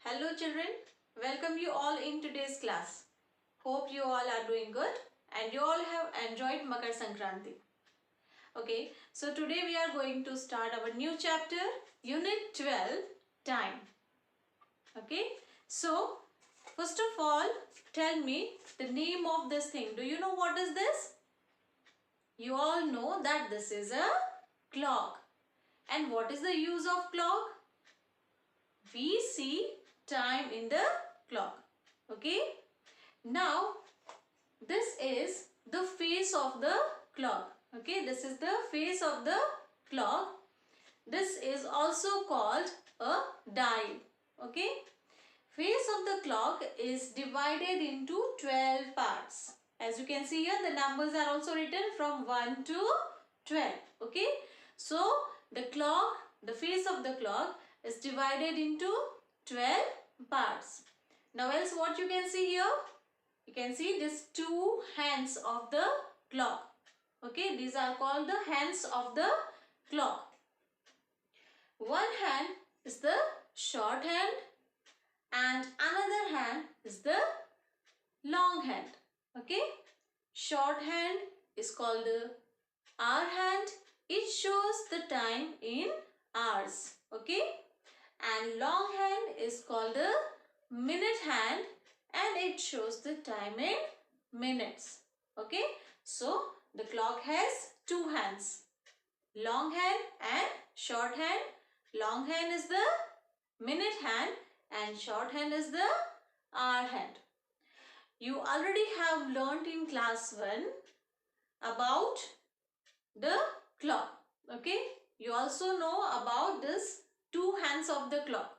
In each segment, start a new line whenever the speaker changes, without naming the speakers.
Hello children, welcome you all in today's class. Hope you all are doing good and you all have enjoyed Makar Sankranti. Okay, so today we are going to start our new chapter, Unit 12, Time. Okay, so first of all, tell me the name of this thing. Do you know what is this? You all know that this is a clock. And what is the use of clock? We see time in the clock. Okay, now this is the face of the clock. Okay, this is the face of the clock. This is also called a dial. Okay, face of the clock is divided into 12 parts. As you can see here, the numbers are also written from 1 to 12. Okay, so the clock, the face of the clock is divided into 12 parts. Now else what you can see here? You can see these two hands of the clock. Okay, these are called the hands of the clock. One hand is the short hand and another hand is the long hand. Okay, short hand is called the hour hand. It shows the time in hours. Okay, and long hand is called the minute hand and it shows the time in minutes. Okay, so the clock has two hands, long hand and short hand. Long hand is the minute hand and short hand is the hour hand. You already have learnt in class 1 about the clock. Okay, you also know about this two hands of the clock.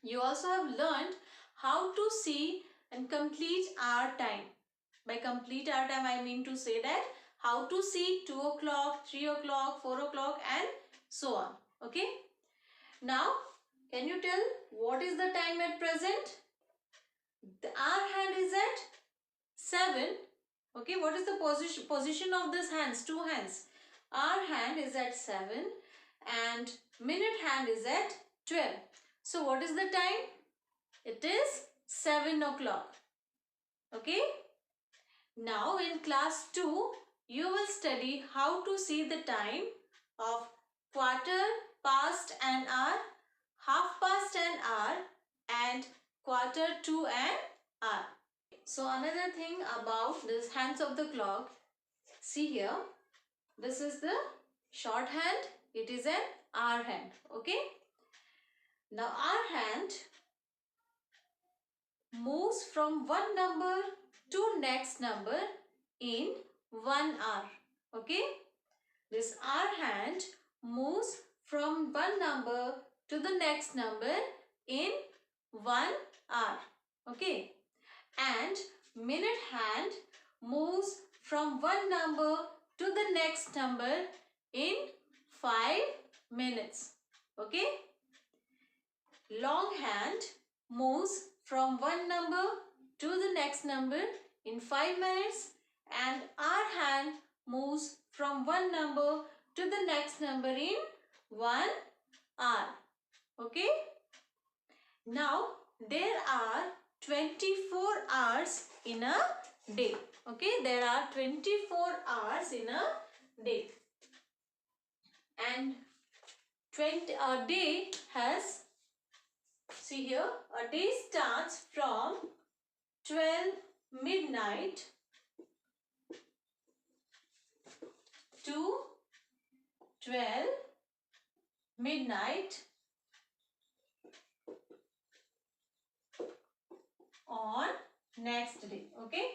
You also have learned how to see and complete our time. By complete our time, I mean to say that how to see 2 o'clock, 3 o'clock, 4 o'clock and so on. Okay. Now, can you tell what is the time at present? Our hand is at 7. Okay, what is the position of this hands? Two hands. Our hand is at 7 and minute hand is at 12. So what is the time? It is 7 o'clock. Okay. Now in class 2, you will study how to see the time of quarter past an hour, half past an hour and quarter to an hour. So another thing about this hands of the clock, see here, this is the short hand, it is an hour hand. Okay. Now our hand moves from one number to next number in 1 hour. Okay. This hour hand moves from one number to the next number in 1 hour. Okay. And minute hand moves from one number to the next number in 5 minutes. Okay. Long hand moves from one number to the next number in 5 minutes and our hand moves from one number to the next number in 1 hour. Okay. Now there are 24 hours in a day. Okay, there are 24 hours in a day. And a day has, see here, a day starts from 12 midnight to 12 midnight on next day. Okay,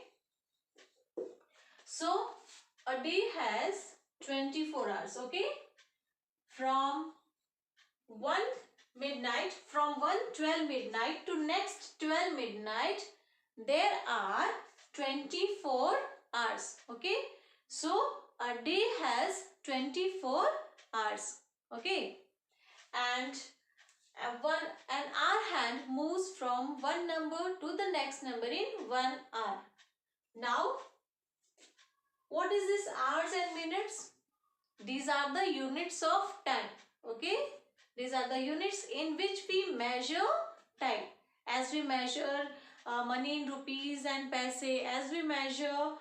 so a day has 24 hours. Okay, from 1 midnight, from 12 midnight to next 12 midnight, there are 24 hours. Okay, so a day has 24 hours. Okay, and an hour hand moves from one number to the next number in 1 hour. Now, what is this hours and minutes? These are the units of time. Okay, these are the units in which we measure time. As we measure money in rupees and paise, as we measure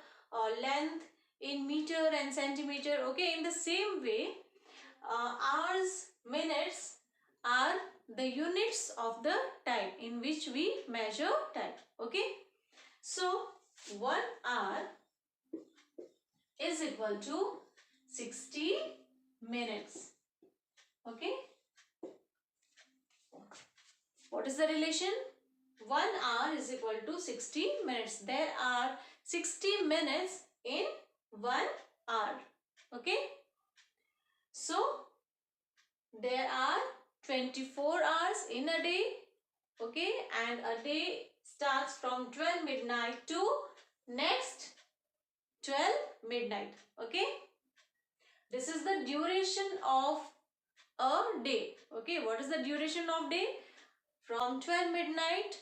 length in meter and centimeter, okay, in the same way, hours, minutes are the units of the time in which we measure time, okay. So 1 hour is equal to 60 minutes, okay. What is the relation? 1 hour is equal to 60 minutes. There are 60 minutes in 1 hour, okay. So there are 24 hours in a day, okay, and a day starts from 12 midnight to next 12 midnight, okay. This is the duration of a day, okay. What is the duration of day? From 12 midnight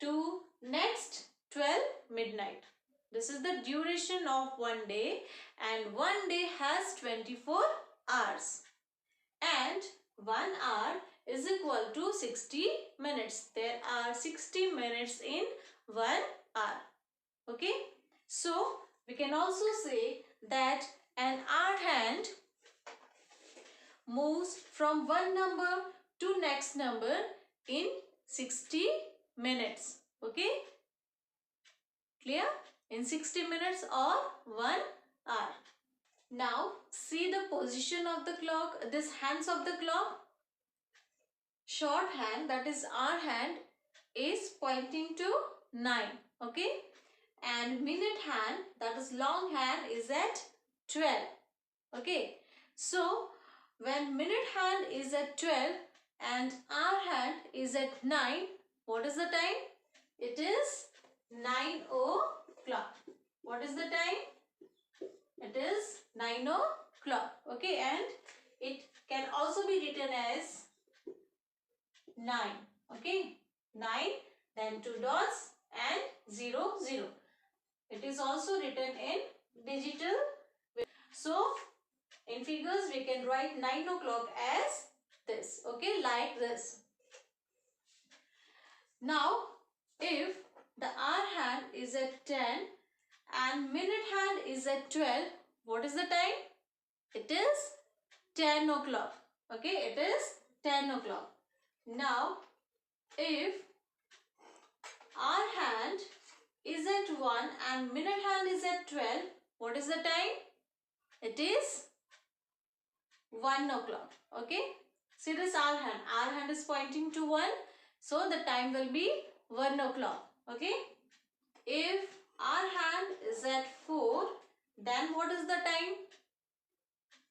to next 12 midnight. This is the duration of one day, and one day has 24 hours. And 1 hour is equal to 60 minutes. There are 60 minutes in 1 hour, okay. So we can also say that an hour hand moves from one number to next number in 60 minutes, okay. Clear? In 60 minutes or 1 hour. Now see the position of the clock, this hands of the clock. Short hand, that is our hand, is pointing to 9, okay. And minute hand, that is long hand, is at 12, okay. So when minute hand is at 12 and our hand is at 9, what is the time? It is 9 o'clock. What is the time? It is 9 o'clock, okay. And it can also be written as 9, okay. 9, then 2 dots and 0, 0. It is also written in digital. So in figures we can write 9 o'clock as this, okay, like this. Now if the hour hand is at 10 and minute hand is at 12, what is the time? It is 10 o'clock, okay. It is 10 o'clock. Now if hour hand is at 1 and minute hand is at 12, what is the time? It is 1 o'clock, okay. See this hour hand is pointing to 1, so the time will be 1 o'clock, okay. If hour hand is at 4, then what is the time?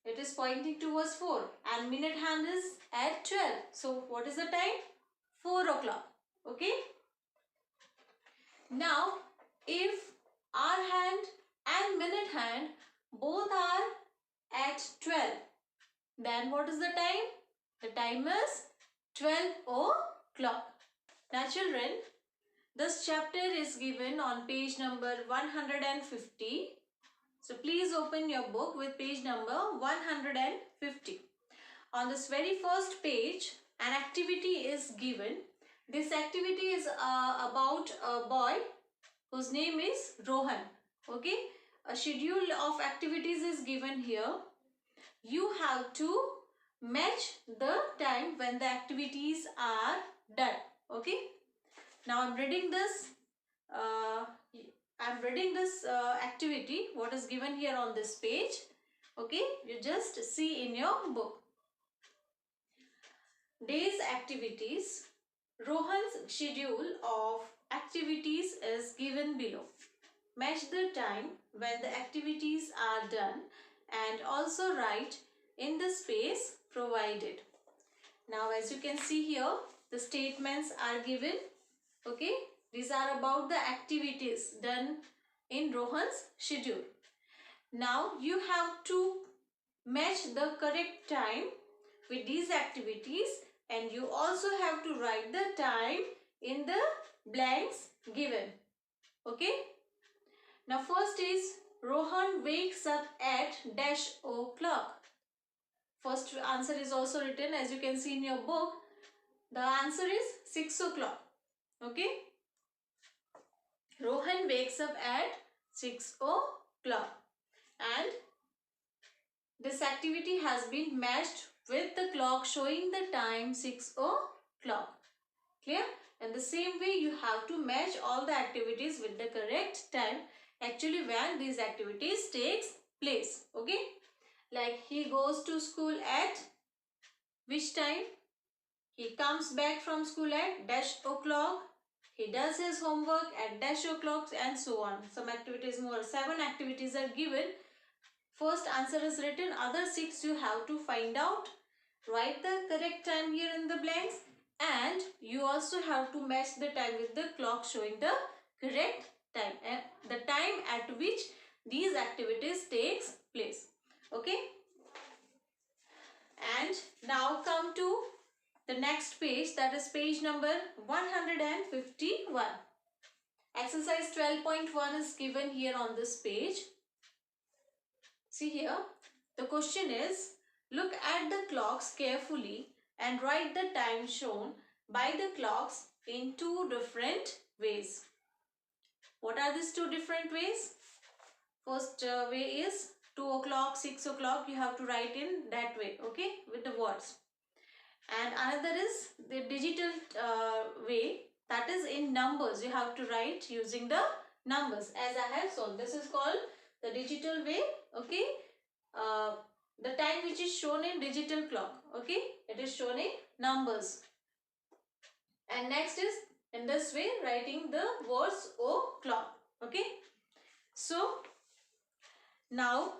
It is pointing towards 4 and minute hand is at 12, so what is the time? 4 o'clock, okay. Now if hour hand and minute hand both are at 12, then what is the time? The time is 12 o'clock. Now children, this chapter is given on page number 150. So please open your book with page number 150. On this very first page, an activity is given. This activity is about a boy whose name is Rohan, okay. A schedule of activities is given here. You have to match the time when the activities are done, okay. Now I'm reading this activity, what is given here on this page, okay. You just see in your book. Day's activities. Rohan's schedule of activities is given below. Match the time when the activities are done and also write in the space provided. Now as you can see here, the statements are given, okay. These are about the activities done in Rohan's schedule. Now you have to match the correct time with these activities, and you also have to write the time in the blanks given, okay. Now first is Rohan wakes up at dash o'clock. First answer is also written, as you can see in your book. The answer is 6 o'clock, Okay. Rohan wakes up at 6 o'clock and this activity has been matched with the clock showing the time 6 o'clock. Clear? In the same way, you have to match all the activities with the correct time actually when these activities takes place. Okay? Like he goes to school at which time? He comes back from school at dash o'clock. He does his homework at dash o'clock and so on. Some activities more. 7 activities are given. First answer is written. Other 6 you have to find out. Write the correct time here in the blanks. And you also have to match the time with the clock showing the correct time. And the time at which these activities takes place. Okay. And now come to the next page, that is page number 151. Exercise 12.1 is given here on this page. See here, the question is, look at the clocks carefully and write the time shown by the clocks in 2 different ways. What are these 2 different ways? First way is 2 o'clock, 6 o'clock, you have to write in that way, okay, with the words. And another is the digital way, that is in numbers. You have to write using the numbers as I have shown. This is called the digital way, okay. The time which is shown in digital clock, okay, it is shown in numbers. And next is in this way, writing the words o'clock, okay. So now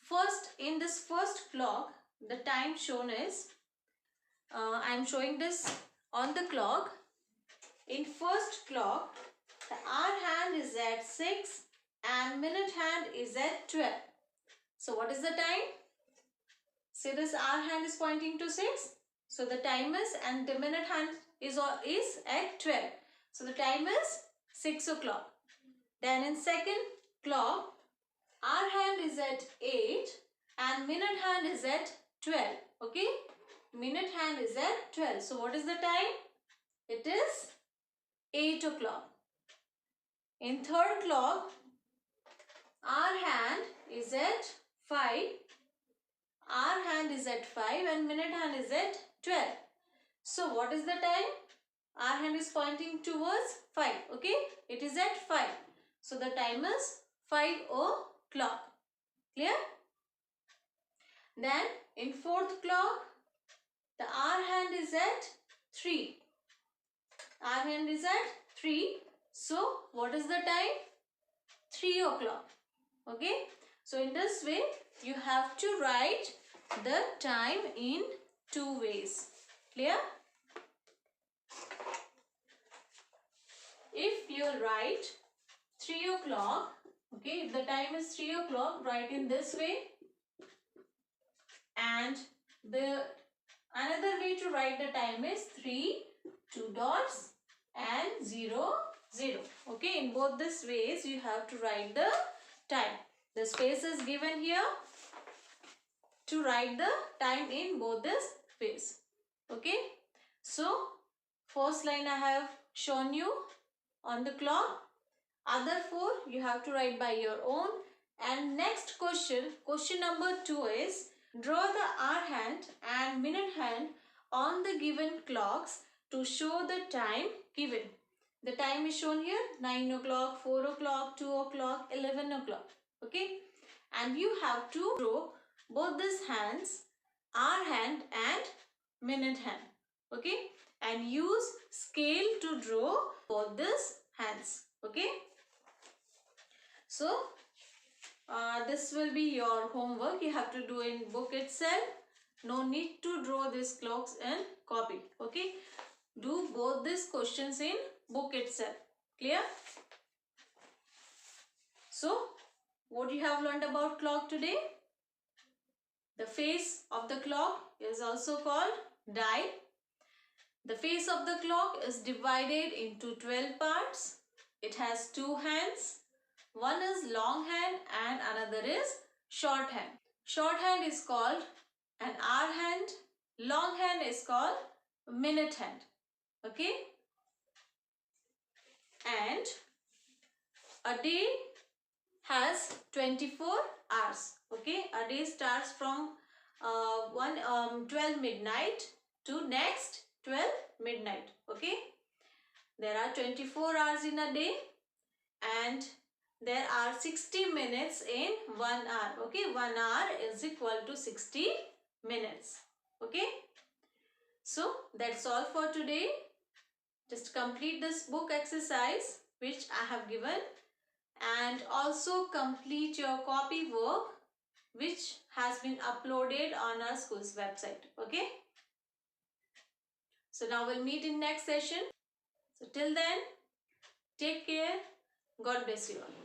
first, in this first clock, the time shown is I am showing this on the clock. In first clock, the hour hand is at 6 and minute hand is at 12. So what is the time? See, this hour hand is pointing to 6. So the time is, and the minute hand is at 12. So the time is 6 o'clock. Then in second clock, hour hand is at 8 and minute hand is at 12. Okay? Minute hand is at 12. So what is the time? It is 8 o'clock. In third clock, hour hand is at 5. Hour hand is at 5 and minute hand is at 12. So what is the time? Hour hand is pointing towards 5. Okay? It is at 5. So the time is 5 o'clock. Clear? Then in fourth clock, the hour hand is at 3. Hour hand is at 3. So what is the time? 3 o'clock. Okay. So in this way, you have to write the time in 2 ways. Clear? If you write 3 o'clock, okay, if the time is 3 o'clock, write in this way. And the another way to write the time is 3, 2 dots and 0, 0. Okay, in both these ways, you have to write the time. The space is given here to write the time in both these ways. Okay, so first line I have shown you on the clock. Other 4 you have to write by your own. And next question, question number 2 is, draw the hour hand and minute hand on the given clocks to show the time given. The time is shown here, 9 o'clock, 4 o'clock, 2 o'clock, 11 o'clock. Okay. And you have to draw both these hands, hour hand and minute hand. Okay. And use scale to draw both these hands. Okay. So, this will be your homework. You have to do in book itself. No need to draw these clocks in copy. Okay. Do both these questions in book itself. Clear? So, what you have learned about clock today? The face of the clock is also called dial. The face of the clock is divided into 12 parts. It has 2 hands. One is long hand and another is short hand. Short hand is called an hour hand. Long hand is called minute hand. Okay. a day has 24 hours. Okay, a day starts from 12 midnight to next 12 midnight. Okay, there are 24 hours in a day, and there are 60 minutes in 1 hour. Okay, 1 hour is equal to 60 minutes. Okay, so that's all for today. Just complete this book exercise which I have given, and also complete your copy work which has been uploaded on our school's website. Okay, so now we'll meet in next session. So till then, take care. God bless you all.